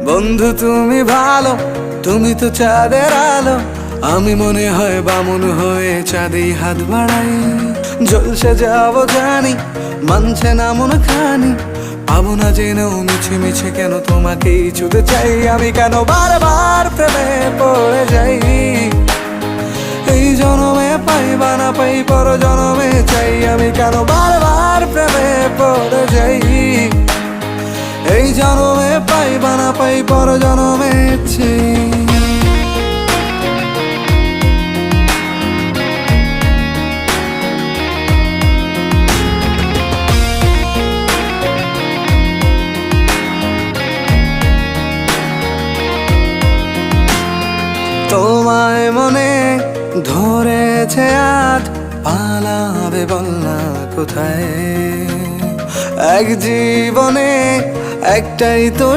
বন্ধু তুমি ভালো, তুমি তো চাঁদের আলো। আমি মনে হয় বামুন হয়ে চাঁদেই হাত বাড়াই। জলসে যাব জানি, মানছে না মন খানি। পাবো না জেনেও মিছে মিছে কেন তোমাকেই ছুতে চাই। আমি কেন বারবার প্রেমে পড়ে যাই। এই জনমে পাই বা না পাই, পর জনমে চাই। আমি কেন বারবার প্রেমে পড়ে যাই। এই জনমে পাই বা না পাই, পর জনমে চাই। তোমায় মনে ধরেছে আজ, পালাবে বল না কোথায়। এক জীবনে একটাই তো